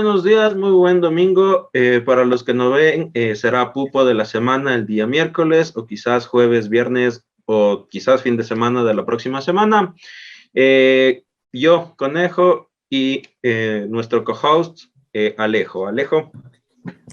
buenos días, muy buen domingo. Para los que no ven, será pupo de la semana el día miércoles o quizás jueves, viernes o quizás fin de semana de la próxima semana. Yo, Conejo y nuestro co-host, Alejo. Alejo.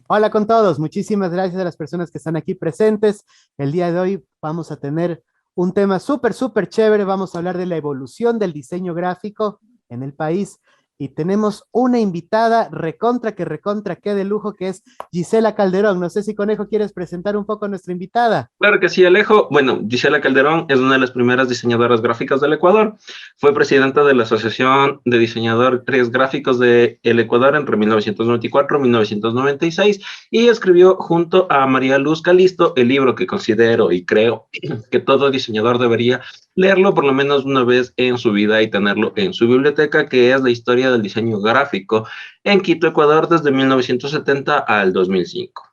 Hola con todos, muchísimas gracias a las personas que están aquí presentes. El día de hoy vamos a tener un tema súper chévere. Vamos a hablar de la evolución del diseño gráfico en el país y tenemos una invitada recontra que de lujo, que es Gisela Calderón. No sé si, Conejo, quieres presentar un poco a nuestra invitada. Claro que sí, Alejo. Bueno, Gisela Calderón es una de las primeras diseñadoras gráficas del Ecuador. Fue presidenta de la Asociación de Diseñadores Gráficos del Ecuador entre 1994 y 1996 y escribió junto a María Luz Calisto el libro que considero y creo que todo diseñador debería leerlo por lo menos una vez en su vida y tenerlo en su biblioteca, que es la historia del diseño gráfico en Quito, Ecuador, desde 1970 al 2005.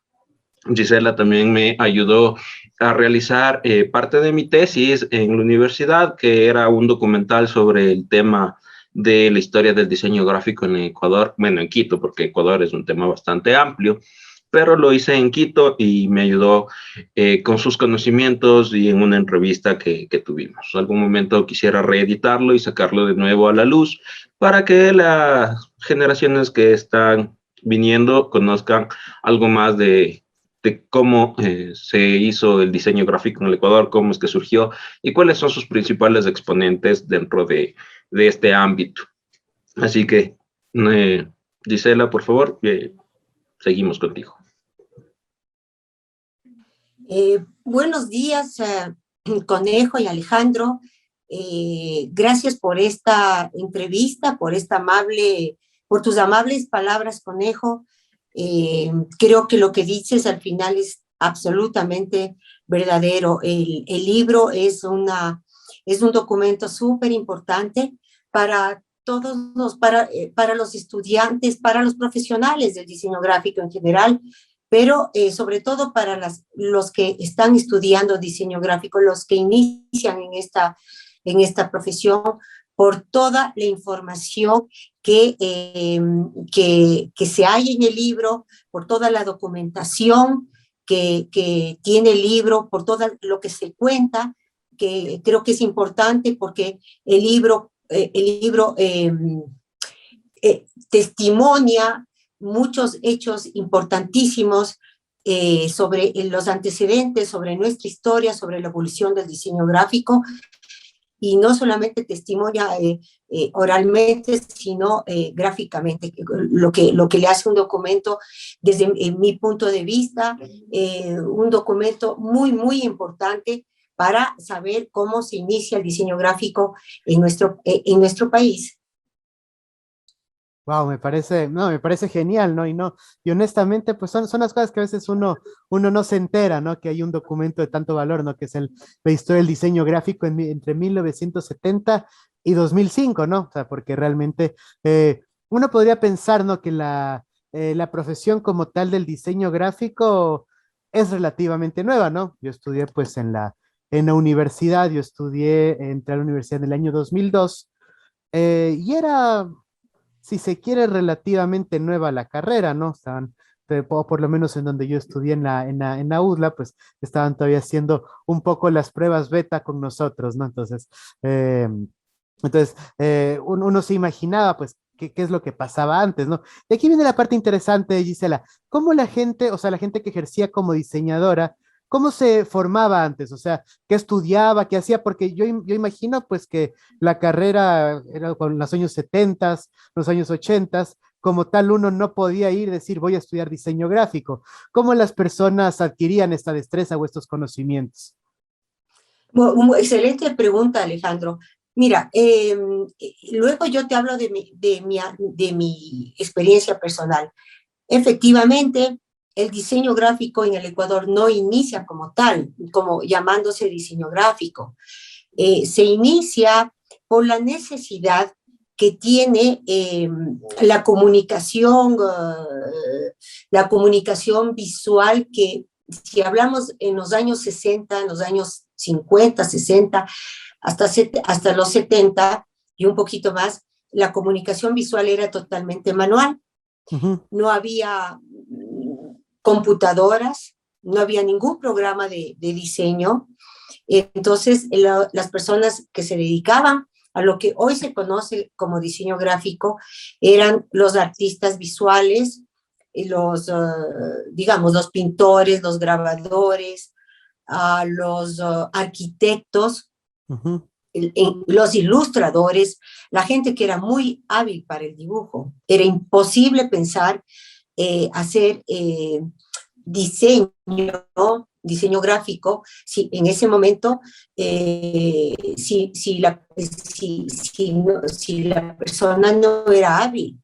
Gisela también me ayudó a realizar parte de mi tesis en la universidad, que era un documental sobre el tema de la historia del diseño gráfico en Ecuador, bueno, en Quito, porque Ecuador es un tema bastante amplio, pero lo hice en Quito y me ayudó con sus conocimientos y en una entrevista que tuvimos. Algún momento quisiera reeditarlo y sacarlo de nuevo a la luz para que las generaciones que están viniendo conozcan algo más de cómo se hizo el diseño gráfico en el Ecuador, cómo es que surgió y cuáles son sus principales exponentes dentro de este ámbito. Así que, Gisela, por favor, seguimos contigo. Buenos días, Conejo y Alejandro. Gracias por esta entrevista, por tus amables palabras, Conejo. Creo que lo que dices al final es absolutamente verdadero. El libro es un documento súper importante para todos para los estudiantes, para los profesionales del diseño gráfico en general, pero sobre todo para los que están estudiando diseño gráfico, los que inician en esta profesión, por toda la información que se halla en el libro, por toda la documentación que tiene el libro, por todo lo que se cuenta, que creo que es importante porque el libro testimonia muchos hechos importantísimos sobre los antecedentes, sobre nuestra historia, sobre la evolución del diseño gráfico, y no solamente testimonia oralmente, sino gráficamente, lo que le hace un documento, desde mi punto de vista, un documento muy importante para saber cómo se inicia el diseño gráfico en nuestro país. Wow, me parece genial, ¿no? Y honestamente, pues son las cosas que a veces uno no se entera, ¿no? Que hay un documento de tanto valor, ¿no? Que es la historia del diseño gráfico entre 1970 y 2005, ¿no? O sea, porque realmente uno podría pensar, ¿no? Que la profesión como tal del diseño gráfico es relativamente nueva, ¿no? Yo estudié pues en la universidad, entré a la universidad en el año 2002, y era, si se quiere, relativamente nueva la carrera, ¿no? O por lo menos en donde yo estudié en la UDLA, pues estaban todavía haciendo un poco las pruebas beta con nosotros, ¿no? Uno se imaginaba, pues, qué es lo que pasaba antes, ¿no? Y aquí viene la parte interesante, Gisela. ¿Cómo la gente, o sea, la gente que ejercía como diseñadora, cómo se formaba antes? O sea, ¿qué estudiaba, qué hacía? Porque yo imagino, pues, que la carrera era con los años 70, los años 80, como tal uno no podía ir y decir voy a estudiar diseño gráfico. ¿Cómo las personas adquirían esta destreza o estos conocimientos? Bueno, excelente pregunta, Alejandro. Mira, luego yo te hablo de mi experiencia personal. Efectivamente, el diseño gráfico en el Ecuador no inicia como tal, como llamándose diseño gráfico. Se inicia por la necesidad que tiene la comunicación visual, que si hablamos en los años 60, en los años 50, 60, hasta los 70 y un poquito más, la comunicación visual era totalmente manual. no había computadoras, no había ningún programa de diseño. Entonces, las personas que se dedicaban a lo que hoy se conoce como diseño gráfico eran los artistas visuales, los, digamos, los pintores, los grabadores, los arquitectos, los ilustradores, la gente que era muy hábil para el dibujo. Era imposible pensar hacer diseño gráfico, si en ese momento, si la persona no era hábil.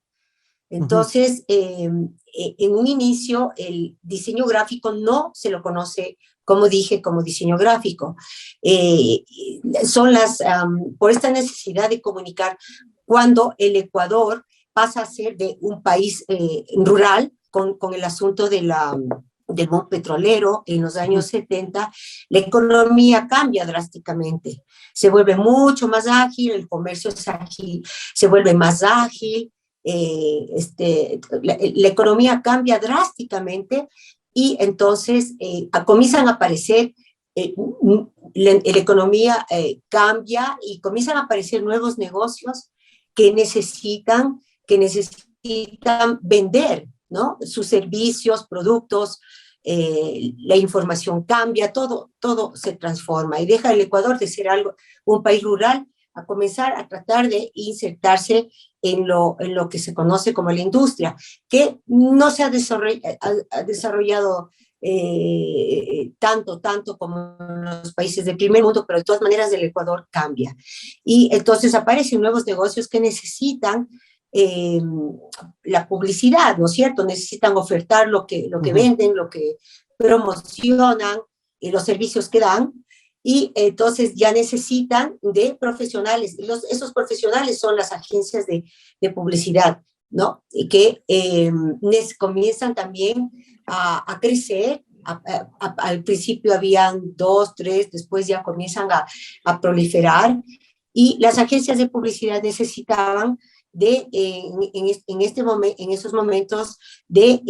Entonces, en un inicio, el diseño gráfico no se lo conoce, como dije, como diseño gráfico. Por esta necesidad de comunicar, cuando el Ecuador pasa a ser de un país rural, con el asunto del boom petrolero en los años 70, la economía cambia drásticamente. Se vuelve mucho más ágil, el comercio es ágil, se vuelve más ágil, la economía cambia drásticamente y entonces comienzan a aparecer, la economía cambia y comienzan a aparecer nuevos negocios que necesitan vender, ¿no? Sus servicios, productos, la información cambia, todo se transforma y deja el Ecuador de ser un país rural a comenzar a tratar de insertarse en lo que se conoce como la industria, que no se ha desarrollado tanto como en los países del primer mundo, pero de todas maneras el Ecuador cambia. Y entonces aparecen nuevos negocios que necesitan la publicidad, ¿no es cierto? Necesitan ofertar lo que venden, lo que promocionan y los servicios que dan, y entonces ya necesitan de profesionales. Esos profesionales son las agencias de publicidad, ¿no? Y que comienzan también a crecer. Al principio habían 2, 3, después ya comienzan a proliferar, y las agencias de publicidad necesitaban en esos momentos de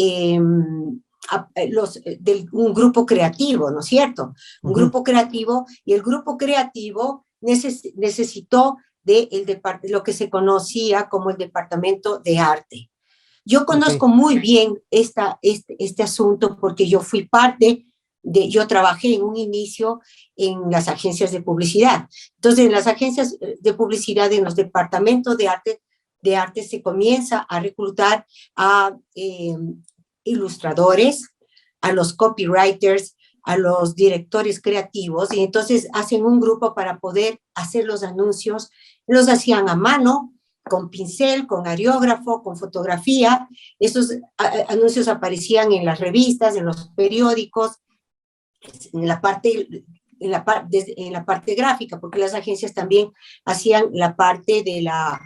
un grupo creativo, ¿no es cierto? Un grupo creativo, y el grupo creativo necesitó de lo que se conocía como el departamento de arte. Yo conozco muy bien este asunto porque yo fui yo trabajé en un inicio en las agencias de publicidad. Entonces, en las agencias de publicidad, en los departamentos de arte se comienza a reclutar a ilustradores, a los copywriters, a los directores creativos, y entonces hacen un grupo para poder hacer los anuncios. Los hacían a mano, con pincel, con aerógrafo, con fotografía. Esos anuncios aparecían en las revistas, en los periódicos, en la parte gráfica, porque las agencias también hacían la parte de la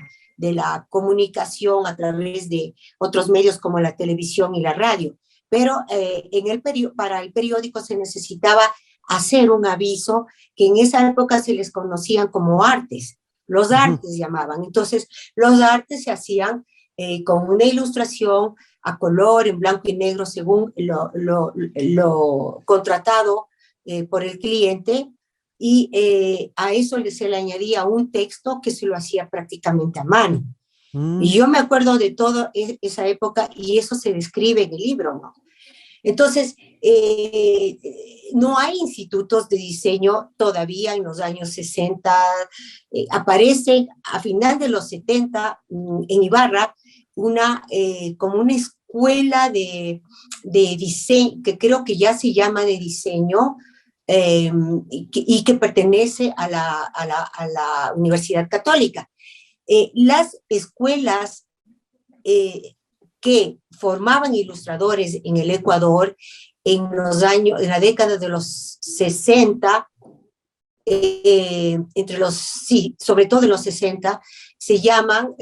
comunicación a través de otros medios como la televisión y la radio. Pero para el periódico se necesitaba hacer un aviso que en esa época se les conocían como artes. Los artes llamaban. Entonces, los artes se hacían con una ilustración a color, en blanco y negro, según lo contratado por el cliente, y a eso se le añadía un texto que se lo hacía prácticamente a mano. Y yo me acuerdo de toda esa época, y eso se describe en el libro, ¿no? Entonces, no hay institutos de diseño todavía en los años 60. Aparece a final de los 70 en Ibarra como una escuela de diseño, que creo que ya se llama de diseño, y que pertenece a la Universidad Católica. Las escuelas que formaban ilustradores en el Ecuador en la década de los 60, sobre todo en los 60, se llaman,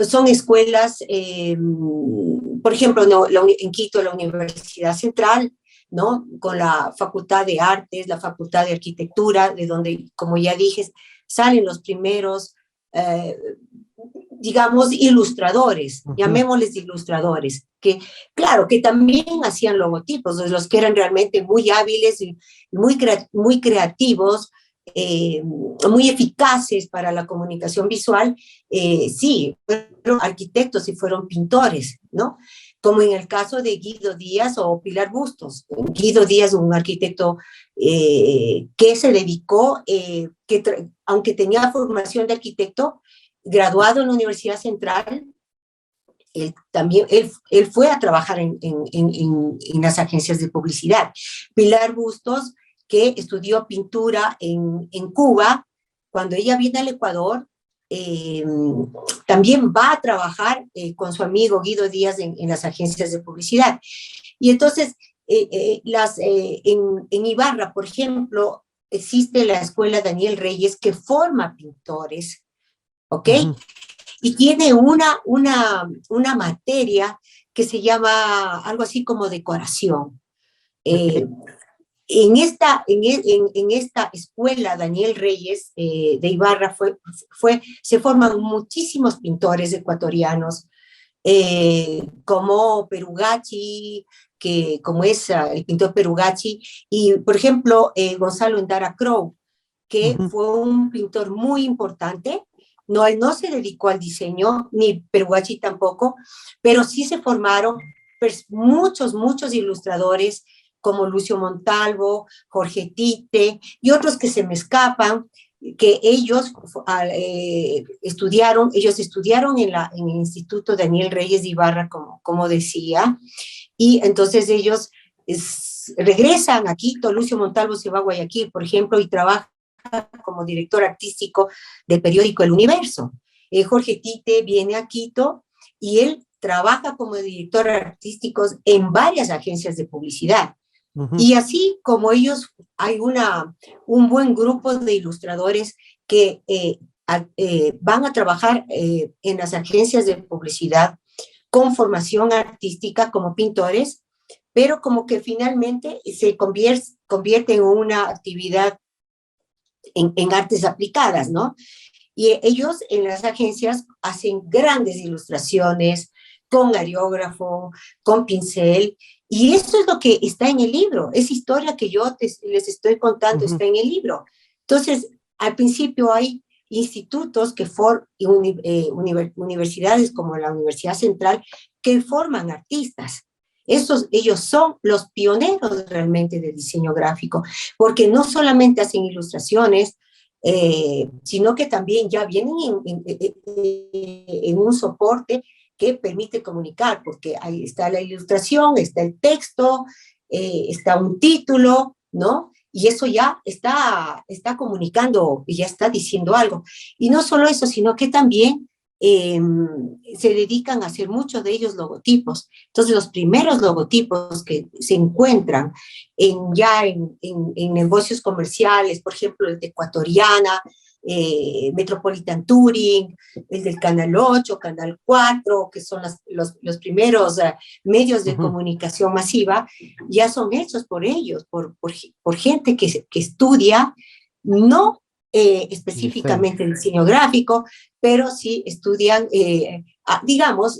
son escuelas, por ejemplo, en Quito, la Universidad Central, ¿no? Con la Facultad de Artes, la Facultad de Arquitectura, de donde, como ya dije, salen los primeros digamos, ilustradores, llamémosles ilustradores, que claro, que también hacían logotipos, los que eran realmente muy hábiles y muy creativos, muy eficaces para la comunicación visual, sí, fueron arquitectos y fueron pintores, ¿no? Como en el caso de Guido Díaz o Pilar Bustos. Guido Díaz, un arquitecto que se dedicó, aunque tenía formación de arquitecto, graduado en la Universidad Central, él fue a trabajar en las agencias de publicidad. Pilar Bustos, que estudió pintura en Cuba, cuando ella viene al Ecuador, también va a trabajar con su amigo Guido Díaz en las agencias de publicidad. Y entonces, en Ibarra, por ejemplo, existe la Escuela Daniel Reyes que forma pintores, ¿ok? Y tiene una materia que se llama algo así como decoración. En esta escuela Daniel Reyes de Ibarra se forman muchísimos pintores ecuatorianos, como Perugacci, como es el pintor Perugacci, y por ejemplo Gonzalo Endara Crow, que fue un pintor muy importante. No, él no se dedicó al diseño, ni Perugacci tampoco, pero sí se formaron muchos ilustradores, como Lucio Montalvo, Jorge Tite, y otros que se me escapan, que ellos estudiaron en el Instituto Daniel Reyes de Ibarra, como decía, y entonces ellos regresan a Quito. Lucio Montalvo se va a Guayaquil, por ejemplo, y trabaja como director artístico del periódico El Universo. Jorge Tite viene a Quito y él trabaja como director artístico en varias agencias de publicidad. Y así como ellos, hay un buen grupo de ilustradores que van a trabajar en las agencias de publicidad con formación artística como pintores, pero como que finalmente se convierte en una actividad en artes aplicadas, ¿no? Y ellos en las agencias hacen grandes ilustraciones con aerógrafo, con pincel, y eso es lo que está en el libro. Esa historia que yo les estoy contando está en el libro. Entonces, al principio hay institutos universidades como la Universidad Central que forman artistas. Ellos son los pioneros realmente del diseño gráfico, porque no solamente hacen ilustraciones, sino que también ya vienen en un soporte que permite comunicar, porque ahí está la ilustración, está el texto, está un título, ¿no? Y eso ya está comunicando y ya está diciendo algo. Y no solo eso, sino que también se dedican a hacer muchos de ellos logotipos. Entonces, los primeros logotipos que se encuentran en negocios comerciales, por ejemplo, el de Ecuatoriana, Metropolitan Touring, el del Canal 8, Canal 4, que son los primeros medios de comunicación masiva, ya son hechos por ellos, por gente que estudia, no específicamente el diseño gráfico, pero sí estudian, digamos,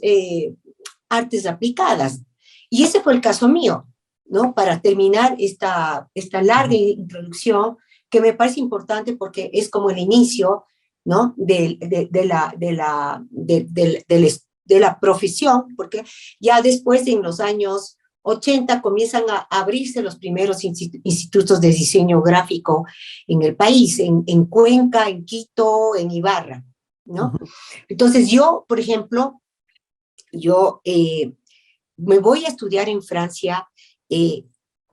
artes aplicadas. Y ese fue el caso mío, ¿no? Para terminar esta larga introducción, que me parece importante porque es como el inicio, ¿no? de la profesión, porque ya después, en los años 80, comienzan a abrirse los primeros institutos de diseño gráfico en el país, en Cuenca, en Quito, en Ibarra, ¿no? Entonces yo, por ejemplo, me voy a estudiar en Francia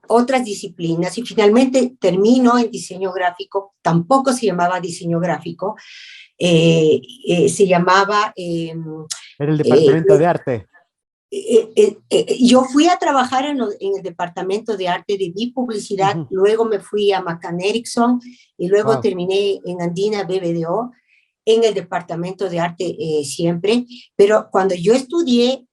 otras disciplinas y finalmente termino en diseño gráfico. Tampoco se llamaba diseño gráfico, se llamaba... Era el departamento de arte. Yo fui a trabajar en el departamento de arte de publicidad, luego me fui a McCann Erickson y luego terminé en Andina BBDO en el departamento de arte siempre, pero cuando yo estudié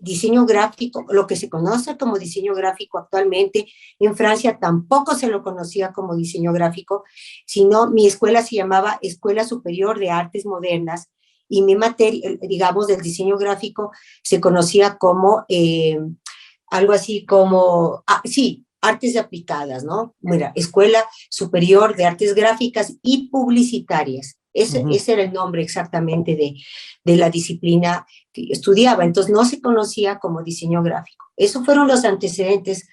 diseño gráfico, lo que se conoce como diseño gráfico actualmente, en Francia tampoco se lo conocía como diseño gráfico, sino mi escuela se llamaba Escuela Superior de Artes Modernas, y mi materia, digamos, del diseño gráfico, se conocía como algo así como, sí, artes aplicadas, ¿no? Mira, Escuela Superior de Artes Gráficas y Publicitarias. Ese era el nombre exactamente de la disciplina que yo estudiaba. Entonces no se conocía como diseño gráfico. Esos fueron los antecedentes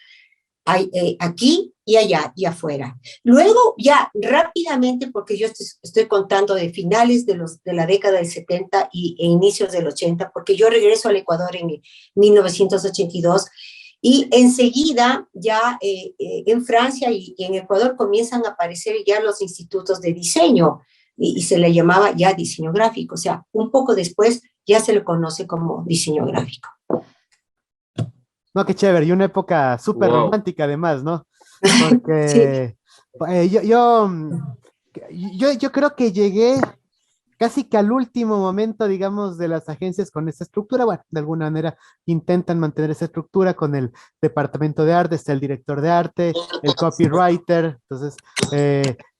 aquí y allá y afuera. Luego, ya rápidamente, porque yo estoy contando de finales de la década del 70 e inicios del 80, porque yo regreso al Ecuador en 1982 y enseguida ya en Francia y en Ecuador comienzan a aparecer ya los institutos de diseño y se le llamaba ya diseño gráfico, o sea, un poco después ya se le conoce como diseño gráfico. No, qué chévere, y una época súper romántica además, ¿no? Porque Sí. yo creo que llegué casi que al último momento, digamos, de las agencias con esa estructura. Bueno, de alguna manera intentan mantener esa estructura con el departamento de arte, está el director de arte, el copywriter. Entonces,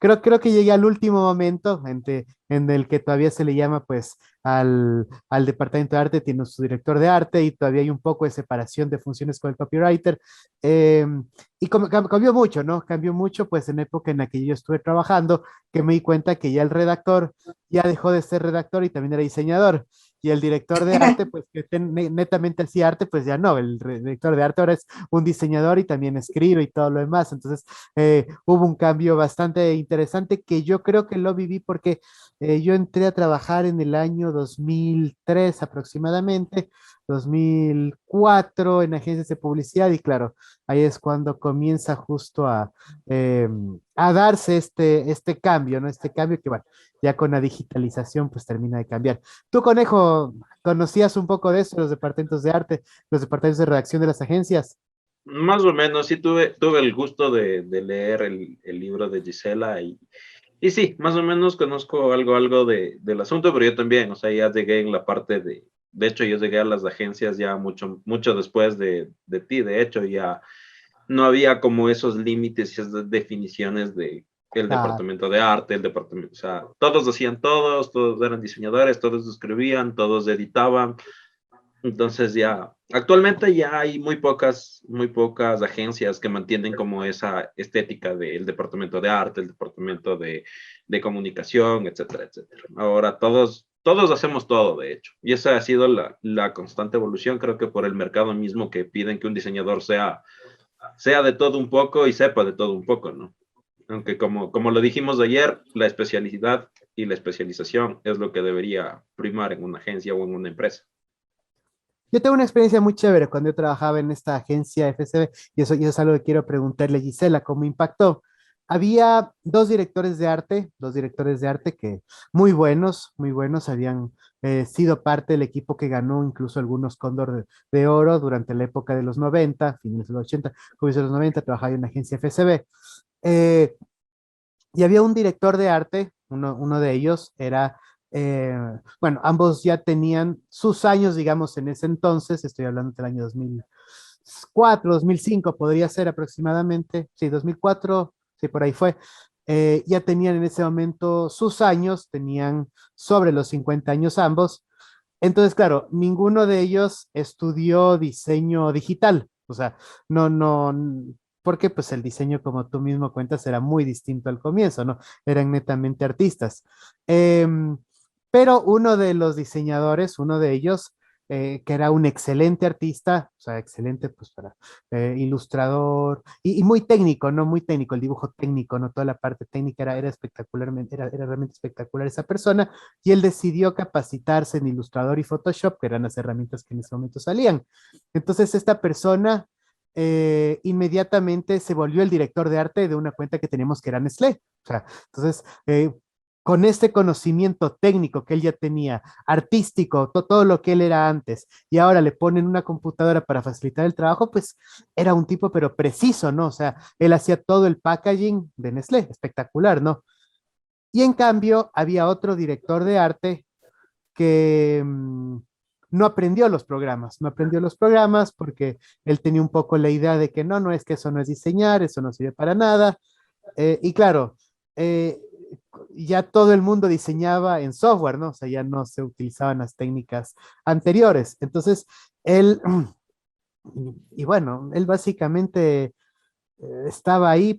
creo que llegué al último momento en el que todavía se le llama, pues, al departamento de arte, tiene su director de arte y todavía hay un poco de separación de funciones con el copywriter. Y cambió mucho, ¿no? Cambió mucho, pues, en la época en la que yo estuve trabajando, que me di cuenta que ya el redactor ya dejó de ser redactor y también era diseñador. Y el director de arte, pues que netamente hacía arte, pues ya no, el director de arte ahora es un diseñador y también escribe y todo lo demás. Entonces hubo un cambio bastante interesante que yo creo que lo viví porque yo entré a trabajar en el año 2003 aproximadamente, 2004 en agencias de publicidad y claro, ahí es cuando comienza justo a darse este cambio, ¿no? Este cambio que, bueno, ya con la digitalización pues termina de cambiar. Tú, Conejo, ¿conocías un poco de eso, los departamentos de arte, los departamentos de redacción de las agencias? Más o menos, sí tuve el gusto de leer el libro de Gisela y sí, más o menos conozco algo del asunto, pero yo también, o sea, ya llegué en la parte de hecho, yo llegué a las agencias ya mucho después de ti, de hecho, ya no había como esos límites y esas definiciones de el Ah, departamento de arte, el departamento, o sea, todos hacían todos eran diseñadores, todos escribían, todos editaban, entonces ya, actualmente ya hay muy pocas agencias que mantienen como esa estética del departamento de arte, el departamento de comunicación, etcétera, etcétera. Ahora todos hacemos todo, de hecho, y esa ha sido la constante evolución, creo que por el mercado mismo que piden que un diseñador sea de todo un poco y sepa de todo un poco, ¿no? Aunque como lo dijimos ayer, la especialidad y la especialización es lo que debería primar en una agencia o en una empresa. yo tengo una experiencia muy chévere cuando yo trabajaba en esta agencia FCB y eso es algo que quiero preguntarle a Gisela, ¿cómo impactó? Había dos directores de arte que muy buenos, habían sido parte del equipo que ganó incluso algunos Cóndor de Oro durante la época de los 90, finales de los 80, comienzos de los 90, trabajaba en la agencia FCB. Eh, y había un director de arte, uno de ellos era, bueno, ambos ya tenían sus años, digamos, en ese entonces, estoy hablando del año 2004, 2005, podría ser aproximadamente, sí, 2004, sí, por ahí fue. Ya tenían en ese momento sus años, tenían sobre los 50 años ambos. Entonces, claro, ninguno de ellos estudió diseño digital. O sea, no, porque pues el diseño, como tú mismo cuentas, era muy distinto al comienzo, ¿no? Eran netamente artistas. Em, pero uno de los diseñadores, uno de ellos, que era un excelente artista, o sea, excelente pues para ilustrador y muy técnico, ¿no? Muy técnico, el dibujo técnico, ¿no? Toda la parte técnica era espectacularmente, era realmente espectacular esa persona y él decidió capacitarse en Illustrator y Photoshop, que eran las herramientas que en ese momento salían. Entonces, esta persona inmediatamente se volvió el director de arte de una cuenta que teníamos que era Nestlé. O sea, entonces, con este conocimiento técnico que él ya tenía, artístico, todo lo que él era antes, y ahora le ponen una computadora para facilitar el trabajo, pues era un tipo, pero preciso, ¿no? O sea, él hacía todo el packaging de Nestlé, espectacular, ¿no? Y en cambio, había otro director de arte que no aprendió los programas, no aprendió los programas porque él tenía un poco la idea de que no, es que eso no es diseñar, eso no sirve para nada. Y claro, eh, ya todo el mundo diseñaba en software, ¿no? O sea, ya no se utilizaban las técnicas anteriores. Entonces, él, y bueno, él básicamente estaba ahí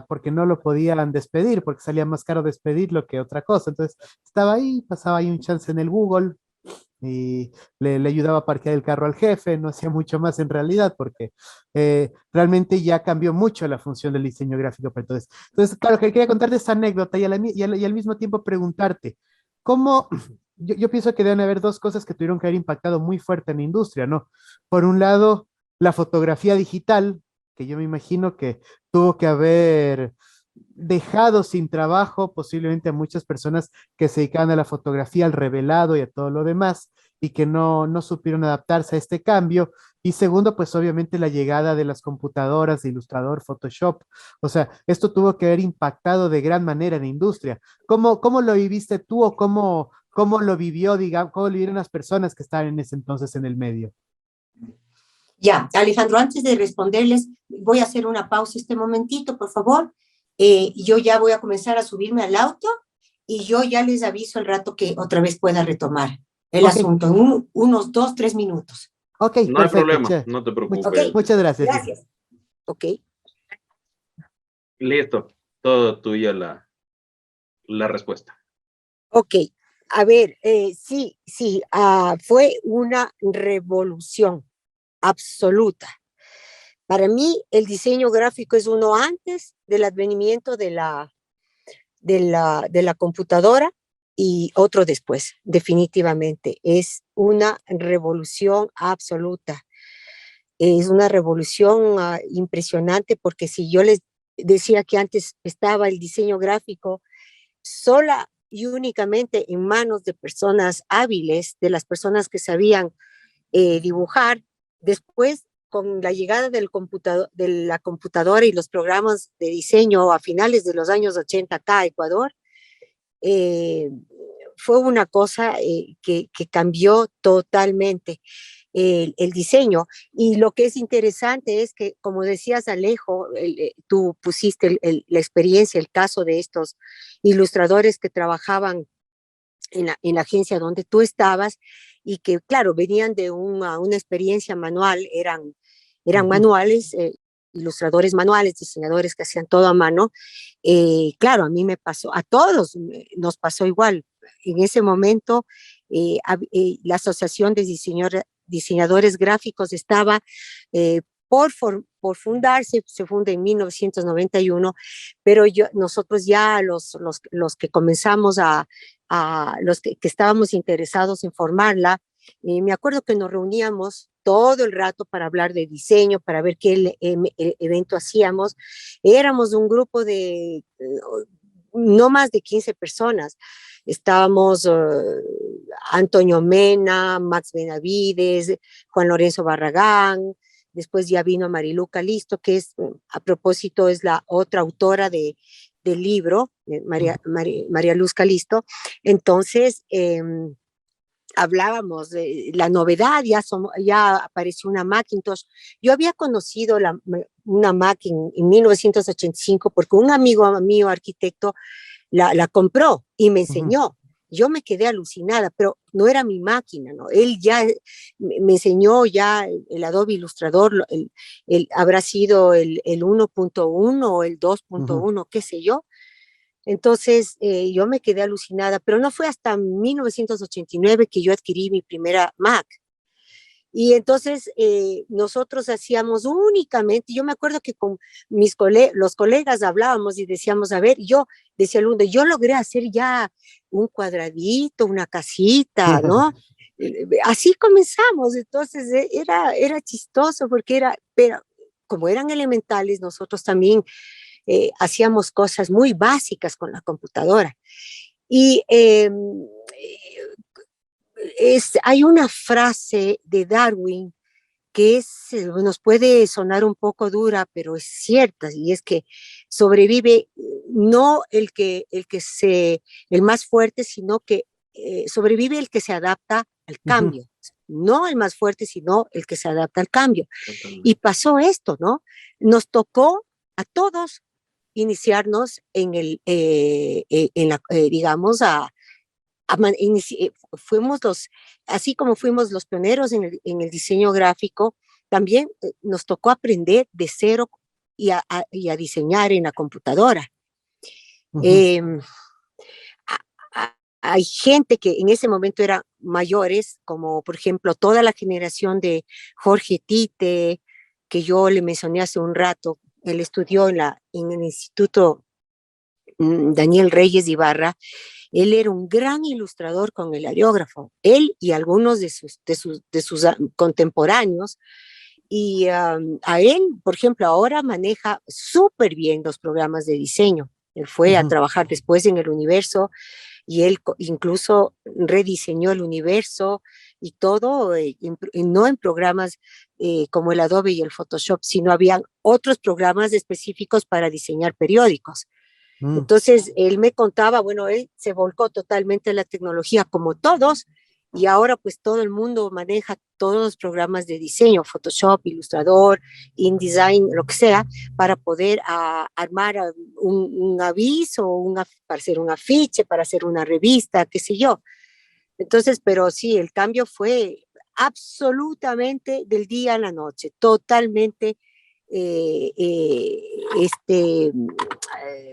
porque no lo podían despedir, porque salía más caro despedirlo que otra cosa. Entonces, estaba ahí, pasaba ahí un chance en el Google y le ayudaba a parquear el carro al jefe, no hacía mucho más en realidad, porque realmente ya cambió mucho la función del diseño gráfico. Pero entonces, claro, que quería contarte esta anécdota y al mismo tiempo preguntarte, ¿cómo? Yo pienso que deben haber dos cosas que tuvieron que haber impactado muy fuerte en la industria, ¿no? Por un lado, la fotografía digital, que yo me imagino que tuvo que haber dejado sin trabajo posiblemente a muchas personas que se dedicaban a la fotografía, al revelado y a todo lo demás, y que no supieron adaptarse a este cambio. Y segundo, pues obviamente la llegada de las computadoras de Illustrator, Photoshop. O sea, esto tuvo que haber impactado de gran manera en la industria. ¿Cómo lo viviste tú o cómo lo vivió, digamos, cómo lo vivieron las personas que estaban en ese entonces en el medio? Ya, Alejandro, antes de responderles, voy a hacer una pausa este momentito, por favor. Yo ya voy a comenzar a subirme al auto y yo ya les aviso el rato que otra vez pueda retomar el Ok, asunto en unos 2, 3 minutos. ok, No hay perfecto, problema, che. no te Ok, preocupes. Muchas gracias, Lisa. gracias. Ok, Listo, todo tuya la respuesta. Ok, a ver, sí, sí, fue una revolución absoluta. Para mí, el diseño gráfico es uno antes del advenimiento de la computadora y otro después, definitivamente. Es una revolución absoluta. Es una revolución impresionante porque si yo les decía que antes estaba el diseño gráfico sola y únicamente en manos de personas hábiles, de las personas que sabían dibujar. Después, con la llegada de la computadora y los programas de diseño a finales de los años 80 acá a Ecuador, eh, fue una cosa que cambió totalmente el diseño. Y lo que es interesante es que, como decías, Alejo, tú pusiste la experiencia, el caso de estos ilustradores que trabajaban en la agencia donde tú estabas y que, claro, venían de una experiencia manual, eran Ujú. manuales, ilustradores manuales, diseñadores que hacían todo a mano. Claro, a mí me pasó, a todos nos pasó igual. En ese momento, la Asociación de Diseñadores Gráficos estaba por fundarse, se funda en 1991, pero nosotros ya los que comenzamos a los que estábamos interesados en formarla, me acuerdo que nos reuníamos todo el rato para hablar de diseño, para ver qué evento hacíamos. Éramos un grupo de no más de 15 personas. Estábamos Antonio Mena, Max Benavides, Juan Lorenzo Barragán, después ya vino Marilu Calisto, que es, a propósito, es la otra autora del libro, María Luz Calisto. Entonces, hablábamos de la novedad, ya apareció una Macintosh. Yo había conocido una Mac en 1985 porque un amigo mío, arquitecto, la compró y me Ujú. enseñó. Yo me quedé alucinada, pero no era mi máquina, ¿no? Él ya me enseñó ya el Adobe Illustrator, habrá sido el 1.1 o el Ujú. 2.1, qué sé yo. Entonces, yo me quedé alucinada, pero no fue hasta 1989 que yo adquirí mi primera Mac. Y entonces nosotros hacíamos únicamente, yo me acuerdo que con los colegas hablábamos y decíamos, a ver, yo decía Lunda, yo logré hacer ya un cuadradito, una casita, ¿no? Así comenzamos, entonces era chistoso porque pero como eran elementales, nosotros también hacíamos cosas muy básicas con la computadora. Y hay una frase de Darwin que nos puede sonar un poco dura, pero es cierta, y es que sobrevive no el más fuerte, sino que sobrevive el que se adapta al Ujú. cambio. No el más fuerte, sino el que se adapta al cambio. Y Totalmente. pasó esto, ¿no? Nos tocó a todos iniciarnos en digamos, fuimos así como fuimos los pioneros en el diseño gráfico, también nos tocó aprender de cero y a diseñar en la computadora. Uh-huh. Hay gente que en ese momento eran mayores, como por ejemplo toda la generación de Jorge Tite, que yo le mencioné hace un rato. Él estudió en el Instituto Daniel Reyes Ibarra. Él era un gran ilustrador con el aerógrafo, él y algunos de sus contemporáneos. Y a él, por ejemplo, ahora maneja súper bien los programas de diseño. Él fue a trabajar después en el Universo y él incluso rediseñó el Universo y todo, no en programas como el Adobe y el Photoshop, sino habían otros programas específicos para diseñar periódicos. Entonces, él me contaba, bueno, él se volcó totalmente a la tecnología como todos, y ahora pues todo el mundo maneja todos los programas de diseño, Photoshop, Illustrator, InDesign, lo que sea, para poder armar un aviso, para hacer un afiche, para hacer una revista, qué sé yo. Entonces, pero sí, el cambio fue absolutamente del día a la noche, totalmente.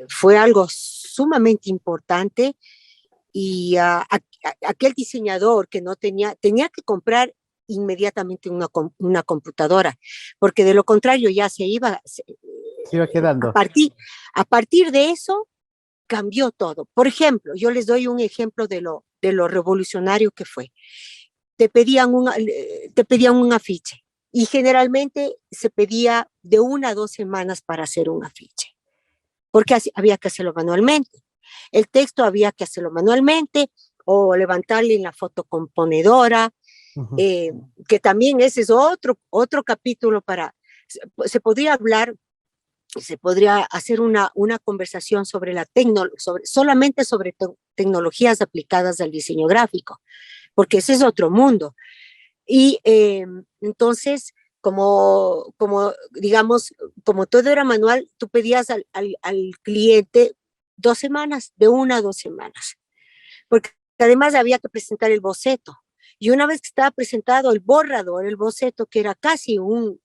Fue algo sumamente importante y aquel diseñador que no tenía que comprar inmediatamente una computadora, porque de lo contrario ya se iba quedando. A partir de eso cambió todo. Por ejemplo, yo les doy un ejemplo de lo revolucionario que fue. Te pedían un afiche y generalmente se pedía de 1 a 2 semanas para hacer un afiche, porque había que hacerlo manualmente. El texto había que hacerlo manualmente o levantarle en la fotocomponedora, que también ese es otro capítulo se podría hacer una conversación sobre solamente sobre tecnologías aplicadas al diseño gráfico, porque ese es otro mundo. Y entonces, como digamos, como todo era manual, tú pedías al cliente 2 semanas, de 1 a 2 semanas, porque además había que presentar el boceto. Y una vez que estaba presentado el borrador, el boceto, que era casi un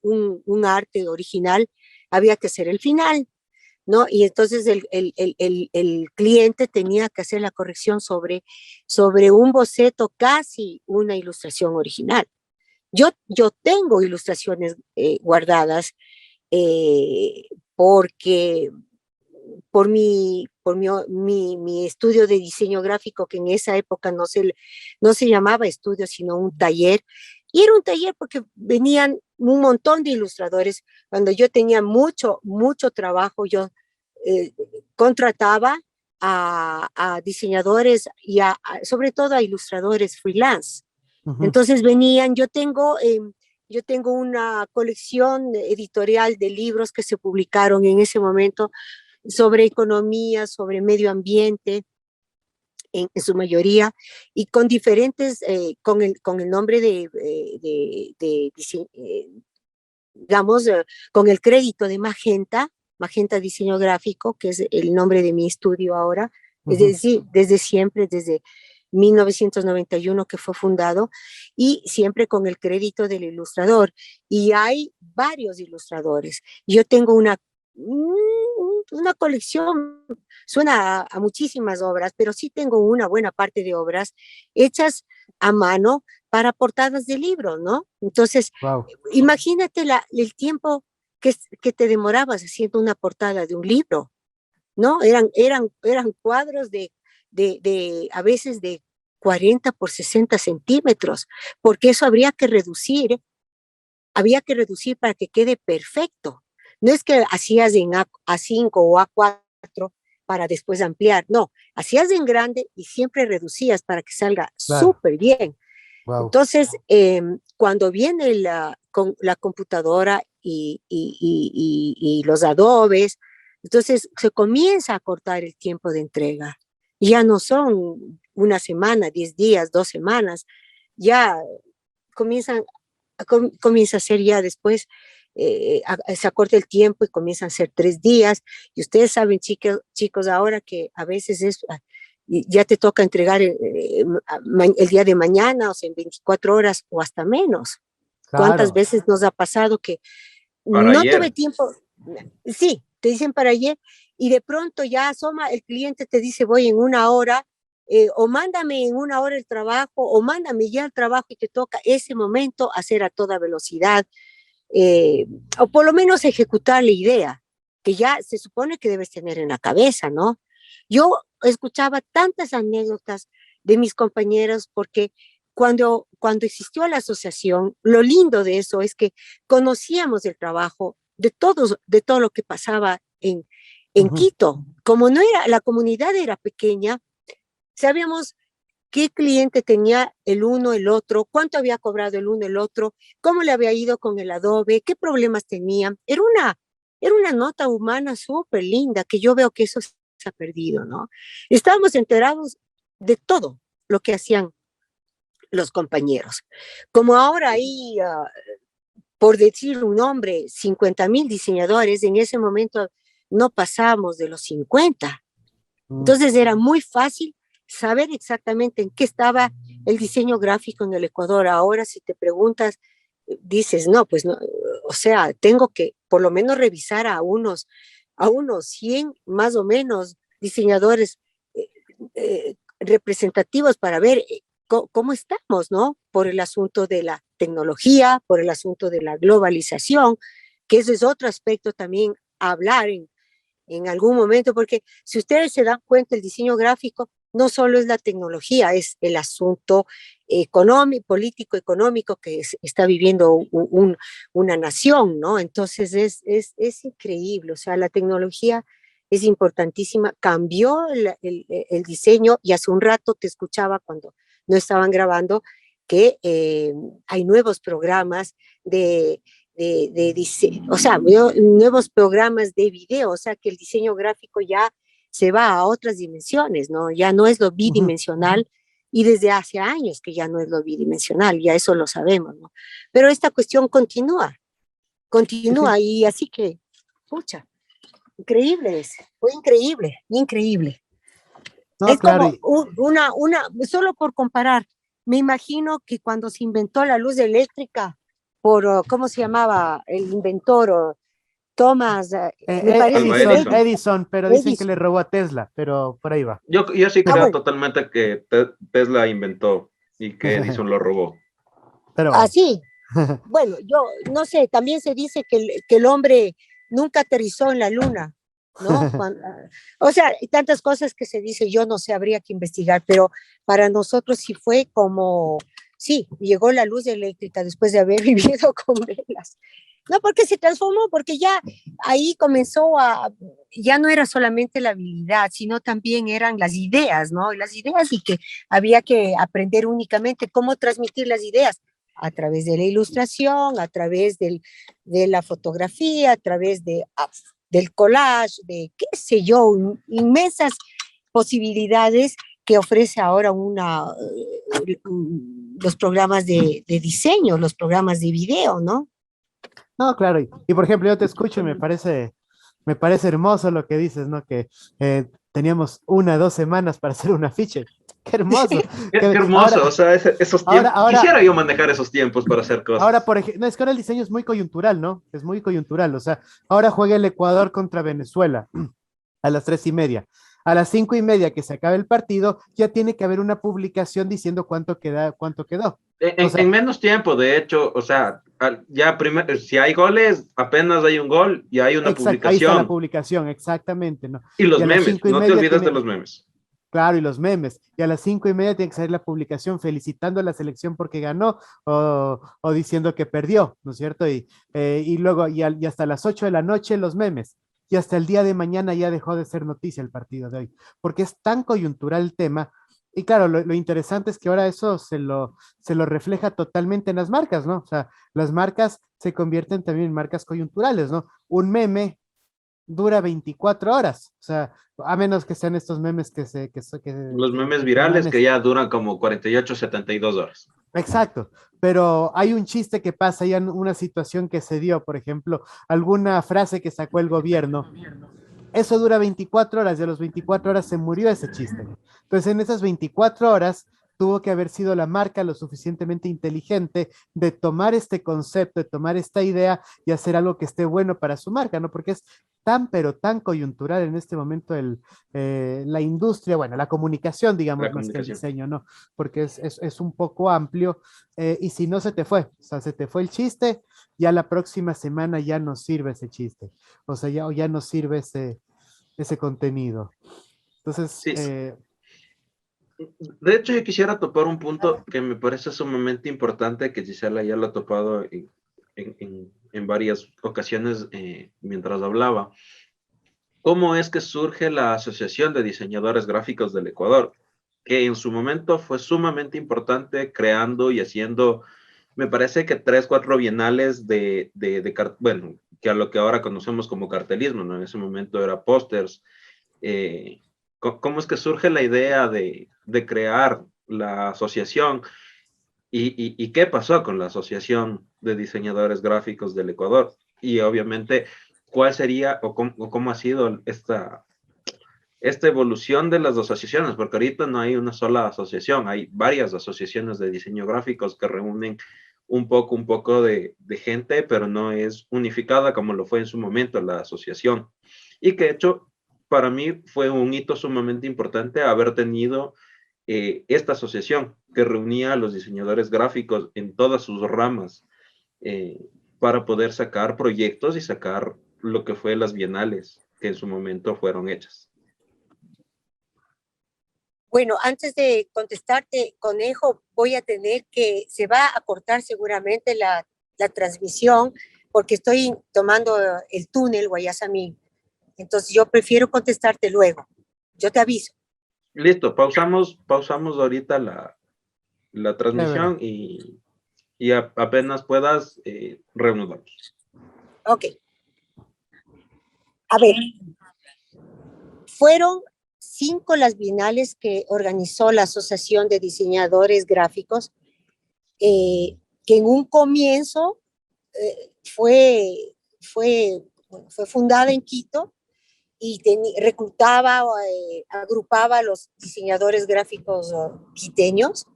arte original, había que hacer el final, ¿no? Y entonces el cliente tenía que hacer la corrección sobre un boceto, casi una ilustración original. Yo tengo ilustraciones guardadas porque por mi estudio de diseño gráfico, que en esa época no se llamaba estudio, sino un taller. Y era un taller porque venían un montón de ilustradores. Cuando yo tenía mucho trabajo, yo contrataba a diseñadores y sobre todo a ilustradores freelance. Entonces venían, yo tengo una colección editorial de libros que se publicaron en ese momento sobre economía, sobre medio ambiente, en su mayoría, y con diferentes, con el nombre digamos, con el crédito de Magenta Diseño Gráfico, que es el nombre de mi estudio ahora, es decir, desde siempre, desde 1991 que fue fundado, y siempre con el crédito del ilustrador. Y hay varios ilustradores. Yo tengo una colección, suena a muchísimas obras, pero sí tengo una buena parte de obras hechas a mano para portadas de libros, ¿no? Entonces, imagínate el tiempo que te demorabas haciendo una portada de un libro, ¿no? Eran cuadros de a veces de 40 por 60 centímetros, porque eso había que reducir para que quede perfecto. No es que hacías en A5 o A4 para después ampliar, no, hacías en grande y siempre reducías para que salga súper bien. Entonces, cuando viene con la computadora y los adobes, entonces se comienza a cortar el tiempo de entrega. Ya no son 1 semana, 10 días, 2 semanas, ya comienza a ser ya después se acorta el tiempo y comienzan a ser 3 días. Y ustedes saben, chicos, ahora que a veces ya te toca entregar el día de mañana, o sea, en 24 horas o hasta menos. ¿Cuántas Claro, veces nos ha pasado que Para no tuve ayer. tiempo? Sí, te dicen para ayer y de pronto ya asoma, el cliente te dice voy en 1 hora, o mándame en 1 hora el trabajo, o mándame ya el trabajo y te toca ese momento hacer a toda velocidad, o por lo menos ejecutar la idea que ya se supone que debes tener en la cabeza, ¿no? Yo escuchaba tantas anécdotas de mis compañeros porque cuando existió la asociación, lo lindo de eso es que conocíamos el trabajo de todo lo que pasaba en ujú, Quito. Como no era, la comunidad era pequeña, sabíamos qué cliente tenía el uno, el otro, cuánto había cobrado el uno, el otro, cómo le había ido con el adobe, qué problemas tenían. Era una nota humana súper linda que yo veo que eso se ha perdido, ¿no? Estábamos enterados de todo lo que hacían los compañeros. Como ahora hay, por decir un nombre, 50,000 diseñadores, en ese momento no pasamos de los 50. mm, Entonces era muy fácil saber exactamente en qué estaba el diseño gráfico en el Ecuador. Ahora, si te preguntas, dices, no, pues no, o sea, tengo que por lo menos revisar a unos 100 más o menos diseñadores representativos para ver cómo estamos, ¿no? Por el asunto de la tecnología, por el asunto de la globalización, que ese es otro aspecto también a hablar en algún momento, porque si ustedes se dan cuenta, el diseño gráfico no solo es la tecnología, es el asunto económico, político, económico que está viviendo una nación, ¿no? Entonces es increíble, o sea, la tecnología es importantísima, cambió el diseño y hace un rato te escuchaba cuando no estaban grabando que hay nuevos programas o sea, nuevos programas de video, o sea que el diseño gráfico ya se va a otras dimensiones, ¿no? Ya no es lo ujú. bidimensional y desde hace años que ya no es lo bidimensional, ya eso lo sabemos, ¿no? Pero esta cuestión Sí, sí. continúa y así que, pucha, increíble fue increíble, increíble. No, Es claro, como solo por comparar, me imagino que cuando se inventó la luz eléctrica, ¿cómo se llamaba el inventor? Thomas, me parece Alba que Edison, Edison. Edison, pero dicen que Edison. le robó a Tesla, pero por ahí va. Yo sí Ah, creo bueno, totalmente que Tesla inventó y que Edison lo robó. Pero bueno. así. Bueno, yo no sé, también se dice que el hombre nunca aterrizó en la luna, ¿no? O sea, hay tantas cosas que se dice, yo no sé, habría que investigar, pero para nosotros sí fue como, sí, llegó la luz eléctrica después de haber vivido con velas. No, porque se transformó, porque ya ahí ya no era solamente la habilidad, sino también eran las ideas, ¿no? Las ideas y que había que aprender únicamente cómo transmitir las ideas a través de la ilustración, a través de la fotografía, a través del collage, de qué sé yo, inmensas posibilidades que ofrece ahora los programas de diseño, los programas de video, ¿no? No, claro, y por ejemplo, yo te escucho y me parece hermoso lo que dices, ¿no? Que teníamos 1 o 2 semanas para hacer un afiche. Qué hermoso. Qué hermoso, o Ahora, sea, esos ahora, tiempos. ahora, Quisiera yo manejar esos tiempos para hacer ahora, cosas. por ejemplo, no, es que ahora el diseño es muy coyuntural, ¿no? Es muy coyuntural, o sea, ahora juega el Ecuador contra Venezuela a las 3:30. A las 5:30 que se acabe el partido, ya tiene que haber una publicación diciendo cuánto quedó. O En sea, menos tiempo, de hecho, o sea, ya si hay goles, apenas hay un gol y hay una exacto, ahí está la publicación. publicación, exactamente, ¿no? Y Y los a las memes, cinco y no te media olvides de tiene, los memes. claro, y los memes. Y a las 5:30 tiene que salir la publicación felicitando a la selección porque ganó o diciendo que perdió, ¿no es cierto? Y luego, y hasta las 8 de la noche los memes. Y hasta el día de mañana ya dejó de ser noticia el partido de hoy, porque es tan coyuntural el tema. Y claro, lo interesante es que ahora eso se lo refleja totalmente en las marcas, ¿no? O sea, las marcas se convierten también en marcas coyunturales, ¿no? Un meme dura 24 horas, o sea, a menos que sean estos memes Los memes que virales que manes. ya duran como 48, 72 horas. Exacto, pero hay un chiste que pasa, hay una situación que se dio, por ejemplo, alguna frase que sacó el gobierno. Eso dura 24 horas, y a los 24 horas se murió ese chiste. Entonces, en esas 24 horas tuvo que haber sido la marca lo suficientemente inteligente de tomar este concepto, de tomar esta idea y hacer algo que esté bueno para su marca, ¿no? Porque es tan, pero tan coyuntural en este momento la industria, bueno, la comunicación, La digamos, más que el comunicación. diseño, ¿no? Porque es un poco amplio, y si no se te fue, o sea, se te fue el chiste, ya la próxima semana ya no sirve ese chiste, o sea, ya no sirve ese contenido. Entonces, Sí, de hecho yo quisiera topar un punto que me parece sumamente importante, que Gisela ya lo ha topado en varias ocasiones mientras hablaba. ¿Cómo es que surge la Asociación de Diseñadores Gráficos del Ecuador? Que en su momento fue sumamente importante creando y haciendo, me parece que 3, 4 bienales bueno, que a lo que ahora conocemos como cartelismo, ¿no? En ese momento era pósters. ¿Cómo es que surge la idea de crear la asociación? ¿Y qué pasó con la Asociación de Diseñadores Gráficos del Ecuador? Y obviamente, ¿cuál sería o cómo ha sido esta evolución de las asociaciones? Porque ahorita no hay una sola asociación, hay varias asociaciones de diseño gráficos que reúnen un poco de gente, pero no es unificada como lo fue en su momento la asociación. Y que de hecho, para mí fue un hito sumamente importante haber tenido esta asociación que reunía a los diseñadores gráficos en todas sus ramas, eh, para poder sacar proyectos y sacar lo que fue las bienales que en su momento fueron hechas. Bueno, antes de contestarte, Conejo, voy a tener que, se va a cortar seguramente la transmisión porque estoy tomando el túnel Guayasamín. Entonces yo prefiero contestarte luego. Yo te aviso. Listo, pausamos ahorita la chévere. transmisión y apenas puedas, reanudamos. Ok. A ver, fueron 5 las bienales que organizó la Asociación de Diseñadores Gráficos, que en un comienzo fue, fue fundada en Quito y reclutaba, agrupaba a los diseñadores gráficos quiteños,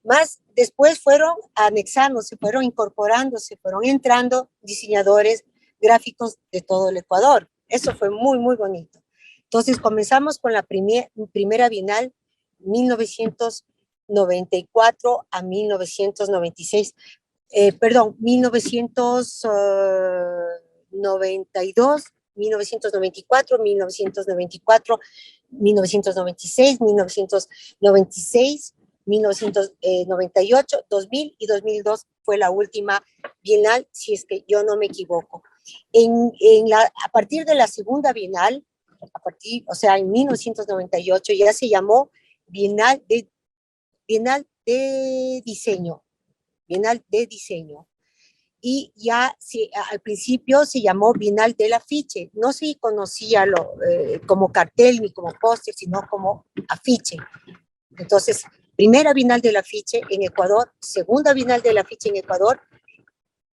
más después fueron anexando, se fueron incorporando, se fueron entrando diseñadores gráficos de todo el Ecuador. Eso fue muy, muy bonito. Entonces comenzamos con la primera bienal 1994 a 1996, perdón, 1992, 1994, 1994, 1996, 1996, 1998, 2000 y 2002 fue la última bienal, si es que yo no me equivoco. A partir de la segunda bienal, o sea, en 1998 ya se llamó Bienal de Diseño, Bienal de Diseño. Y ya al principio se llamó Bienal del Afiche. No se conocía como cartel ni como póster, sino como afiche. Entonces, primera Bienal del Afiche en Ecuador, segunda Bienal del Afiche en Ecuador,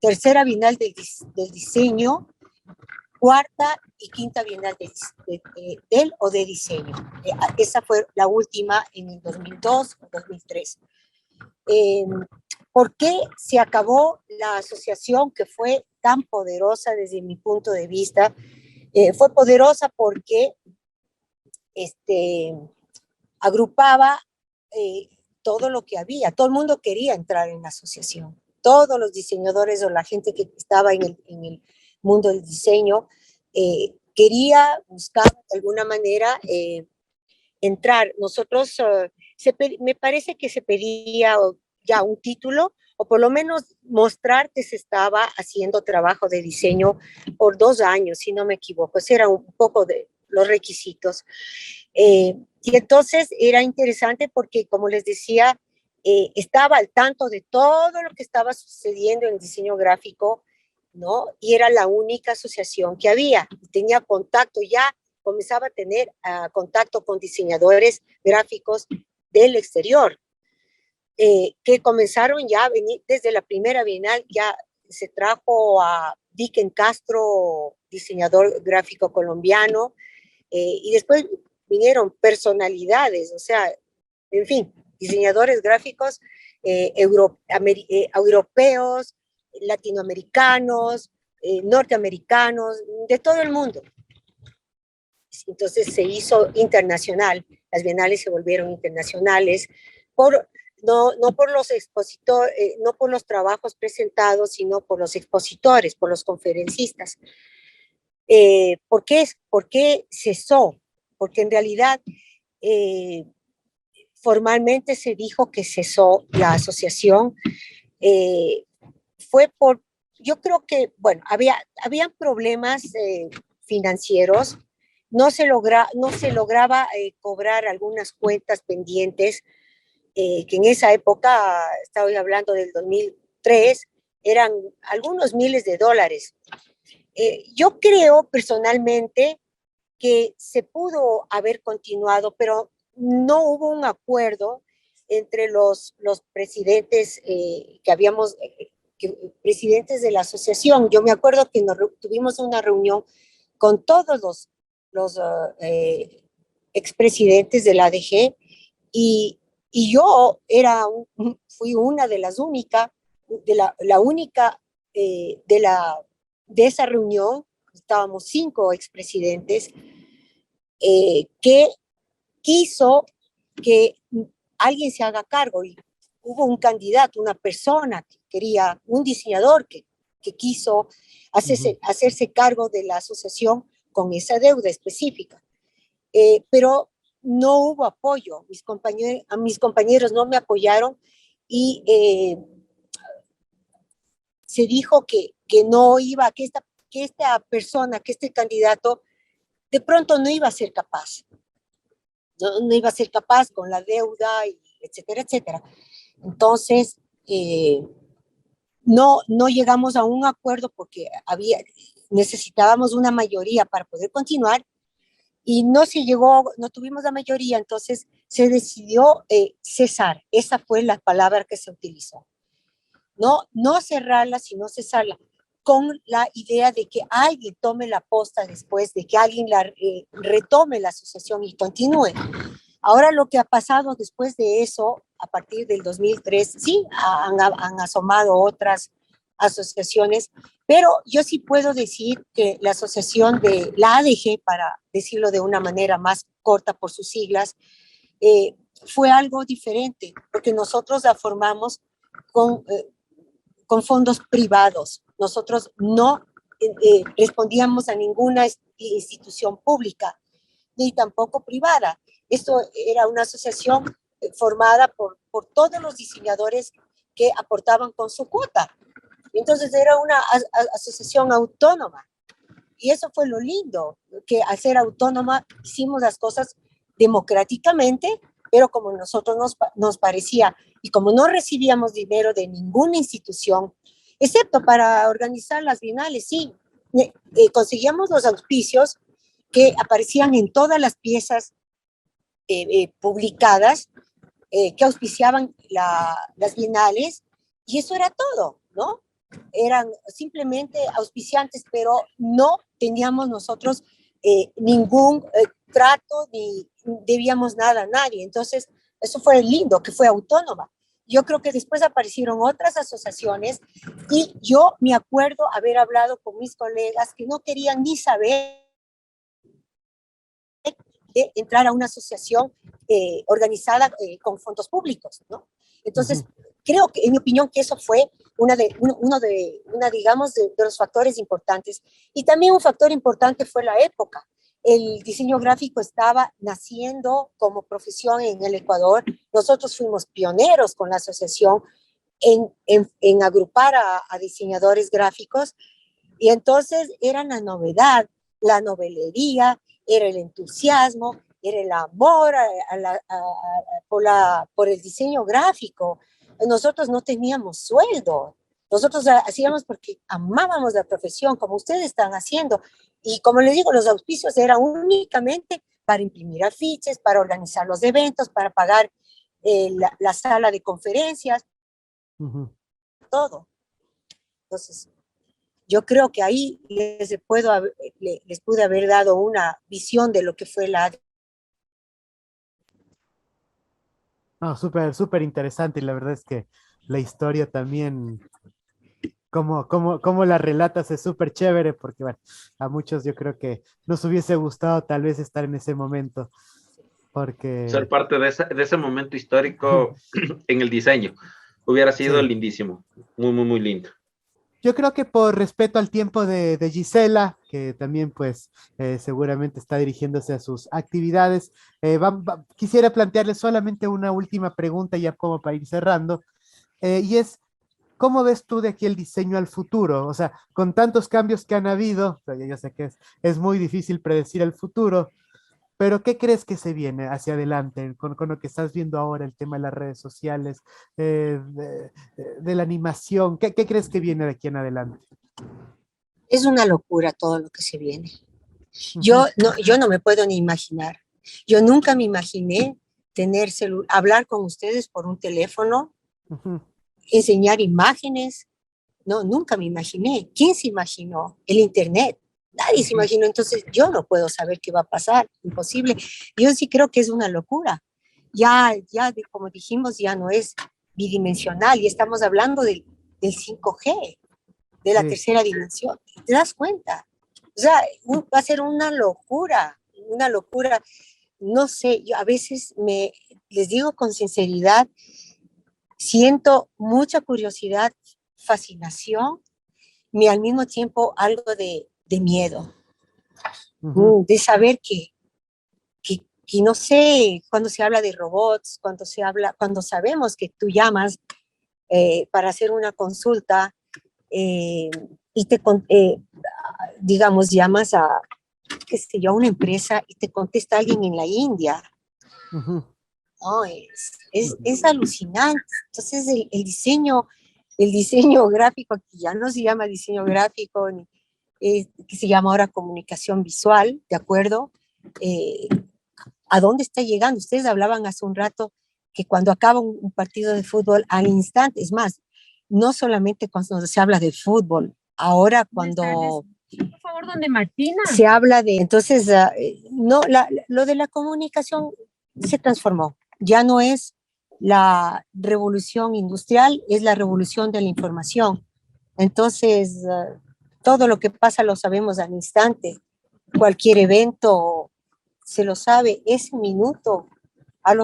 tercera Bienal del Diseño, cuarta y quinta Bienal del o de Diseño. Esa fue la última en el 2002 o 2003. ¿Por qué se acabó la asociación que fue tan poderosa desde mi punto de vista? Fue poderosa porque agrupaba todo lo que había. Todo el mundo quería entrar en la asociación. Todos los diseñadores o la gente que estaba en el mundo del diseño quería buscar de alguna manera entrar. Nosotros, me parece que se pedía ya un título o por lo menos mostrar que se estaba haciendo trabajo de diseño por 2 años, si no me equivoco. Ese era un poco de los requisitos. Y entonces era interesante porque, como les decía, estaba al tanto de todo lo que estaba sucediendo en el diseño gráfico, ¿no? Y era la única asociación que había. Tenía contacto ya, comenzaba a tener contacto con diseñadores gráficos del exterior. que comenzaron ya a venir desde la primera Bienal. Ya se trajo a Dicken Castro, diseñador gráfico colombiano, y después vinieron personalidades, o sea, en fin, diseñadores gráficos europeos, latinoamericanos, norteamericanos, de todo el mundo. Entonces se hizo internacional, las bienales se volvieron internacionales, no por los expositores, no por los trabajos presentados, sino por los expositores, por los conferencistas. ¿Por qué cesó? Porque en realidad formalmente se dijo que cesó la asociación. Fue por, yo creo que, bueno, habían problemas financieros, no se lograba cobrar algunas cuentas pendientes, que en esa época, estaba hablando del 2003, eran algunos miles de dólares. Yo creo personalmente que se pudo haber continuado, pero no hubo un acuerdo entre los presidentes presidentes de la asociación. Yo me acuerdo que tuvimos una reunión con todos los expresidentes de la ADG, y yo fui una de las únicas, la única de esa reunión. Estábamos 5 expresidentes, que quiso que alguien se haga cargo, y hubo un candidato, una persona que quería, un diseñador que quiso hacerse cargo de la asociación con esa deuda específica. Pero no hubo apoyo, mis compañeros no me apoyaron, y se dijo que no iba, que esta persona, que este candidato, de pronto no iba a ser capaz. No iba a ser capaz con la deuda, etcétera, etcétera. Entonces, no llegamos a un acuerdo porque necesitábamos una mayoría para poder continuar, y no tuvimos la mayoría. Entonces se decidió cesar. Esa fue la palabra que se utilizó. No cerrarla, sino cesarla, con la idea de que alguien tome la posta después, de que alguien retome la asociación y continúe. Ahora, lo que ha pasado después de eso, a partir del 2003, sí, han asomado otras asociaciones, pero yo sí puedo decir que la asociación de la ADG, para decirlo de una manera más corta por sus siglas, fue algo diferente, porque nosotros la formamos con fondos privados. Nosotros no respondíamos a ninguna institución pública, ni tampoco privada. Esto era una asociación formada por todos los diseñadores que aportaban con su cuota. Entonces era una asociación autónoma. Y eso fue lo lindo, que al ser autónoma hicimos las cosas democráticamente, pero como nosotros nos parecía, y como no recibíamos dinero de ninguna institución, excepto para organizar las bienales, sí, conseguíamos los auspicios que aparecían en todas las piezas publicadas, que auspiciaban las bienales, y eso era todo, ¿no? Eran simplemente auspiciantes, pero no teníamos nosotros ningún trato, ni debíamos nada a nadie. Entonces, eso fue lindo, que fue autónoma. Yo creo que después aparecieron otras asociaciones, y yo me acuerdo haber hablado con mis colegas que no querían ni saber de entrar a una asociación organizada con fondos públicos, ¿no? Entonces, creo que, en mi opinión, que eso fue digamos, de los factores importantes. Y también un factor importante fue la época. El diseño gráfico estaba naciendo como profesión en el Ecuador. Nosotros fuimos pioneros con la asociación en agrupar a diseñadores gráficos, y entonces era la novedad, la novelería, era el entusiasmo, era el amor por el diseño gráfico. Nosotros no teníamos sueldo, nosotros hacíamos porque amábamos la profesión, como ustedes están haciendo. Y como les digo, los auspicios eran únicamente para imprimir afiches, para organizar los eventos, para pagar la sala de conferencias, Ujú. todo. Entonces, yo creo que ahí les pude haber dado una visión de lo que fue la... No, súper, súper interesante y la verdad es que la historia también, como la relatas es súper chévere porque bueno, a muchos yo creo que nos hubiese gustado tal vez estar en ese momento Ser porque parte de ese momento histórico en el diseño. Hubiera sido sí. lindísimo. Muy, muy, muy lindo. Yo creo que por respeto al tiempo de Gisela, que también pues seguramente está dirigiéndose a sus actividades, quisiera plantearle solamente una última pregunta ya como para ir cerrando, y es, ¿cómo ves tú de aquí el diseño al futuro? O sea, con tantos cambios que han habido, o sea, yo sé que es muy difícil predecir el futuro, pero ¿qué crees que se viene hacia adelante con lo que estás viendo ahora, el tema de las redes sociales, de la animación? ¿Qué crees que viene de aquí en adelante? Es una locura todo lo que se viene. Ujú, Yo no me puedo ni imaginar. Yo nunca me imaginé hablar con ustedes por un teléfono, ujú, enseñar imágenes. No, nunca me imaginé. ¿Quién se imaginó? El Internet. Nadie se ujú. imaginó. Entonces yo no puedo saber qué va a pasar. Imposible. Yo sí creo que es una locura. Como dijimos, ya no es bidimensional y estamos hablando del 5G, de la Sí, tercera dimensión. ¿Te das cuenta? O sea, va a ser una locura. No sé, yo a veces les digo con sinceridad, siento mucha curiosidad, fascinación, y al mismo tiempo algo de miedo, ujú, de saber que no sé, cuando se habla de robots, cuando sabemos que tú llamas para hacer una consulta eh, y digamos, llamas a, qué sé yo, a una empresa y te contesta alguien en la India. ujú, No, es alucinante. Entonces, el diseño gráfico, que ya no se llama diseño gráfico, que se llama ahora comunicación visual, ¿de acuerdo? Eh, ¿A dónde está llegando? Ustedes hablaban hace un rato que cuando acaba un partido de fútbol, al instante, es más, no solamente cuando se habla de fútbol, ahora cuando Por favor, donde Martina. se habla de, entonces, no, lo de la comunicación se transformó. Ya no es la revolución industrial, es la revolución de la información. Entonces, todo lo que pasa lo sabemos al instante. Cualquier evento se lo sabe ese minuto, a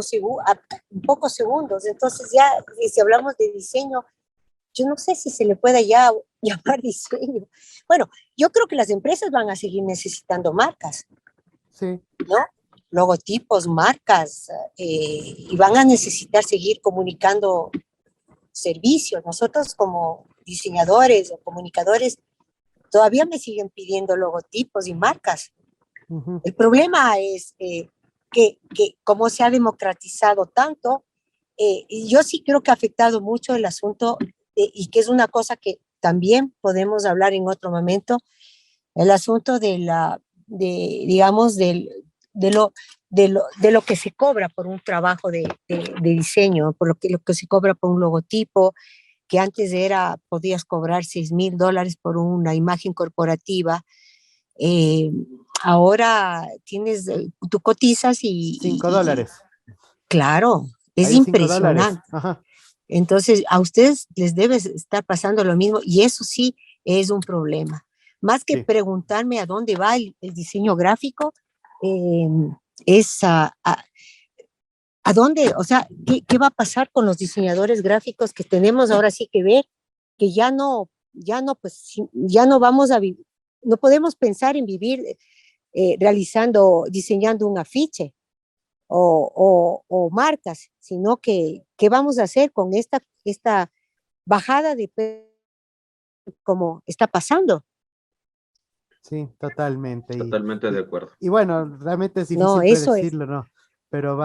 pocos segundos. Entonces, ya, si hablamos de diseño, yo no sé si se le pueda ya llamar diseño. Bueno, yo creo que las empresas van a seguir necesitando marcas, sí, ¿no? Logotipos, marcas, y van a necesitar seguir comunicando servicios. Nosotros como diseñadores o comunicadores todavía me siguen pidiendo logotipos y marcas. ujú, El problema es que como se ha democratizado tanto, y yo sí creo que ha afectado mucho el asunto, y que es una cosa que también podemos hablar en otro momento, el asunto digamos, de lo que se cobra por un trabajo de diseño, por lo que se cobra por un logotipo, que antes podías cobrar $6,000 por una imagen corporativa. eh, Ahora tú cotizas $5. claro, es Ahí $5. impresionante. Ajá, Entonces, a ustedes les debe estar pasando lo mismo y eso sí es un problema. Más que sí. preguntarme a dónde va el diseño gráfico, eh, es a dónde, o sea, ¿qué va a pasar con los diseñadores gráficos que tenemos ahora sí que ver, que pues, ya no vamos a vivir, no podemos pensar en vivir diseñando un afiche o marcas, sino que qué vamos a hacer con esta bajada de como está pasando. Sí, totalmente. Totalmente de acuerdo. Y bueno, realmente es No, difícil eso es. predecirlo, ¿no? Pero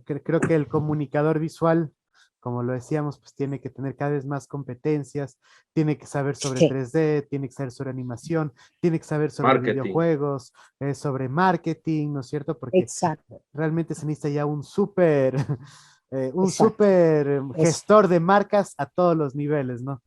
creo que el comunicador visual, como lo decíamos, pues tiene que tener cada vez más competencias, tiene que saber sobre Sí, 3D, tiene que saber sobre animación, tiene que saber sobre Marketing. videojuegos, sobre marketing, ¿no es cierto? Porque exacto. realmente se necesita ya un súper Un Exacto. súper Eso. gestor de marcas a todos los niveles, ¿no?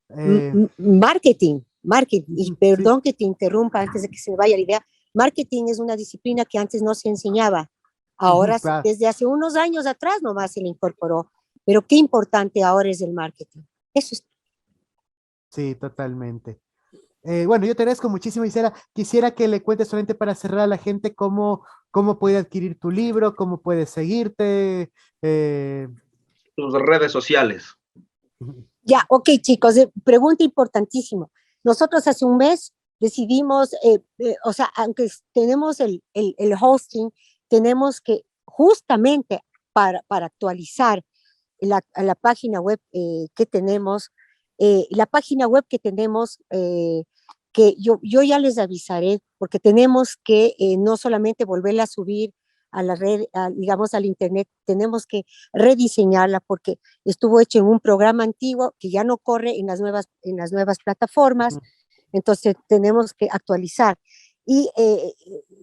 Eh, Marketing, y Ujú, sí, perdón que te interrumpa antes de que se me vaya la idea, marketing es una disciplina que antes no se enseñaba, ujú, ahora claro, desde hace unos años atrás nomás se le incorporó, pero qué importante ahora es el marketing. Eso es. sí, totalmente. Bueno, yo te agradezco muchísimo, Isela. Quisiera que le cuentes solamente para cerrar a la gente cómo puede adquirir tu libro, cómo puede seguirte. eh, Tus redes sociales. Ya, ok, chicos, pregunta importantísima. Nosotros hace un mes decidimos, o sea, aunque tenemos el hosting, tenemos que justamente para actualizar la página web que tenemos, la página web que tenemos, que yo ya les avisaré, porque tenemos que no solamente volverla a subir a la red, digamos al internet, tenemos que rediseñarla porque estuvo hecho en un programa antiguo que ya no corre en las nuevas plataformas, entonces tenemos que actualizar. Y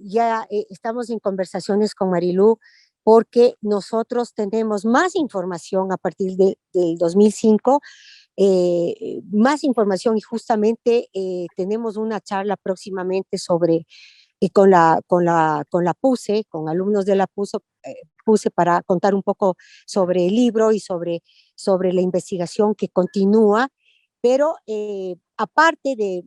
ya estamos en conversaciones con Marilú porque nosotros tenemos más información a partir del 2005, más información y justamente tenemos una charla próximamente sobre, con la PUSE, con alumnos de la PUSE para contar un poco sobre el libro y sobre la investigación que continúa, pero aparte de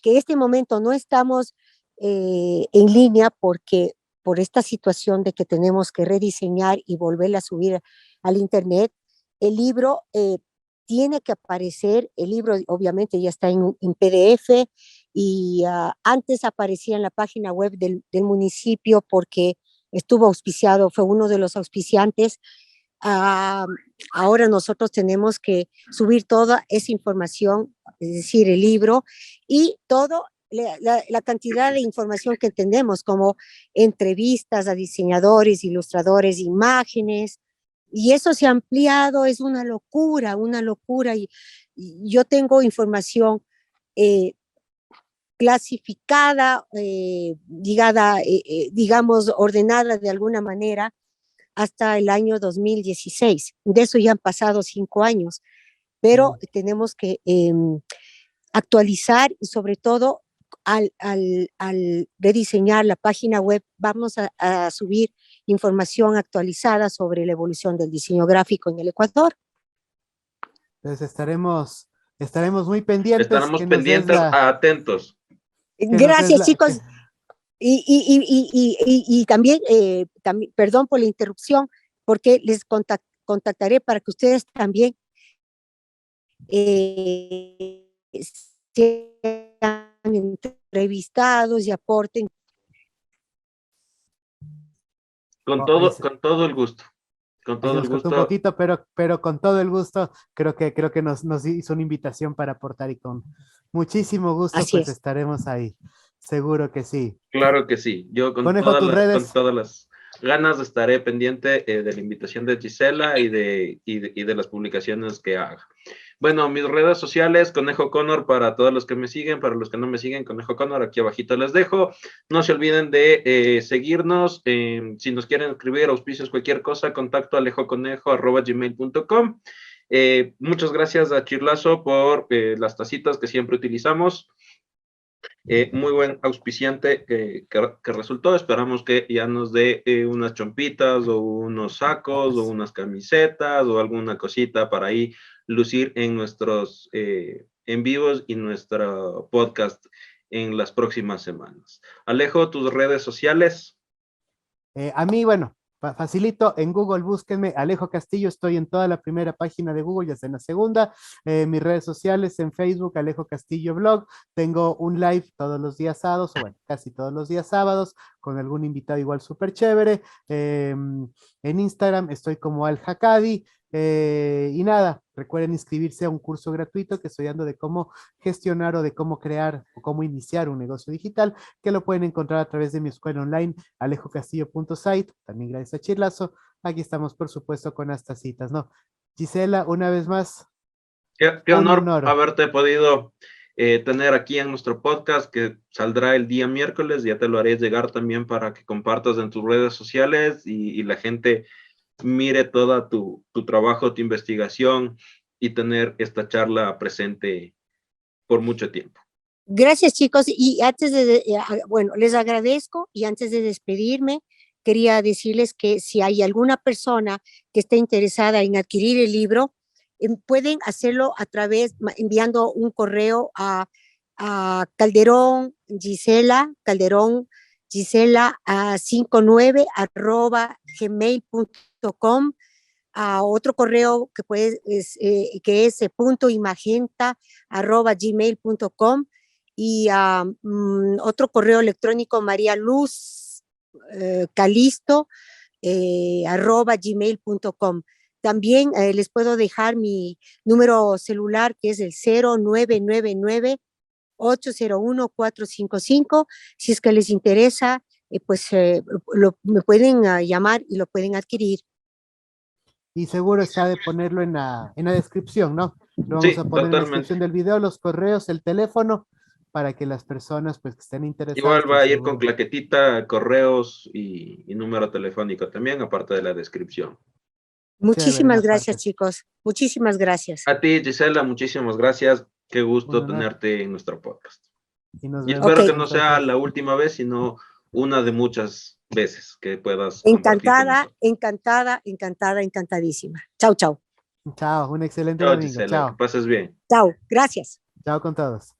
que este momento no estamos en línea porque por esta situación de que tenemos que rediseñar y volverla a subir al internet, el libro tiene que aparecer, el libro obviamente ya está en PDF y antes aparecía en la página web del municipio porque estuvo auspiciado, fue uno de los auspiciantes. Uh, Ahora nosotros tenemos que subir toda esa información, es decir, el libro y todo la cantidad de información que tenemos, como entrevistas a diseñadores, ilustradores, imágenes, y eso se ha ampliado, es una locura, y yo tengo información eh, clasificada, digamos, ordenada de alguna manera hasta el año 2016. De eso ya han pasado 5 años, pero tenemos que actualizar y sobre todo al rediseñar la página web, vamos a subir información actualizada sobre la evolución del diseño gráfico en el Ecuador. Entonces estaremos muy pendientes Estaremos pendientes, atentos. que nos des Gracias, chicos. Y también, perdón por la interrupción, porque les contactaré para que ustedes también sean entrevistados y aporten. Con con todo el gusto. Con Ahí se todo el nos cortó un gusto. poquito, pero con todo el gusto, creo que nos hizo una invitación para aportar y con muchísimo gusto, Así pues es. estaremos ahí. Seguro que sí. Claro que sí. Yo Conejo, tus con redes. todas las ganas estaré pendiente de la invitación de Gisela y de las publicaciones que haga. Bueno, mis redes sociales, Conejo Connor para todos los que me siguen, para los que no me siguen, Conejo Connor, aquí abajito les dejo. No se olviden de seguirnos. Si nos quieren escribir auspicios, cualquier cosa, contacto alejoconejo@gmail.com. Muchas gracias a Chirlazo por las tacitas que siempre utilizamos. Muy buen auspiciante que resultó. Esperamos que ya nos dé unas chompitas o unos sacos o unas camisetas o alguna cosita para ahí lucir en nuestros en vivos y nuestro podcast en las próximas semanas. Alejo, tus redes sociales. A mí, bueno, facilito, en Google búsquenme Alejo Castillo, estoy en toda la primera página de Google, ya sea en la segunda, mis redes sociales en Facebook, Alejo Castillo Blog, tengo un live todos los días sábados, o bueno, casi todos los días sábados, con algún invitado igual súper chévere, en Instagram estoy como Al Hakadi, y nada, recuerden inscribirse a un curso gratuito que estoy dando de cómo gestionar o de cómo crear o cómo iniciar un negocio digital, que lo pueden encontrar a través de mi escuela online, alejocastillo.site, también gracias a Chirlazo. Aquí estamos, por supuesto, con estas citas, ¿no? Gisela, una vez más, Qué un honor honor. haberte podido tener aquí en nuestro podcast que saldrá el día miércoles. Ya te lo haré llegar también para que compartas en tus redes sociales y la gente mire toda tu trabajo, tu investigación y tener esta charla presente por mucho tiempo. Gracias, chicos. Y antes bueno, les agradezco y antes de despedirme, quería decirles que si hay alguna persona que esté interesada en adquirir el libro, pueden hacerlo a través, enviando un correo a Calderón Gisela a 59@gmail.com, a otro correo que es .imagenta@gmail.com, y otro correo electrónico María Luz Calisto @gmail.com. También les puedo dejar mi número celular, que es el 0999-801-455. Si es que les interesa, pues me pueden llamar y lo pueden adquirir. Y seguro está de ponerlo en la descripción, ¿no? Lo vamos Sí, a poner en la totalmente. descripción del video, los correos, el teléfono, para que las personas pues que estén interesadas. Igual va a pues, ir con seguro. claquetita, correos y número telefónico también, aparte de la descripción. Muchísimas Chévere, gracias, aparte. chicos. Muchísimas gracias. A ti, Gisela, muchísimas gracias. Qué gusto Un honor. tenerte en nuestro podcast. Y nos Y vemos espero Ok. que no sea entonces. la última vez, sino una de muchas veces que puedas compartir con nosotros. Encantadísima. Chau, chau. Chao, un excelente Chao, domingo. Gisela, que Chao. pases bien. Chau. Gracias. Chao con todos.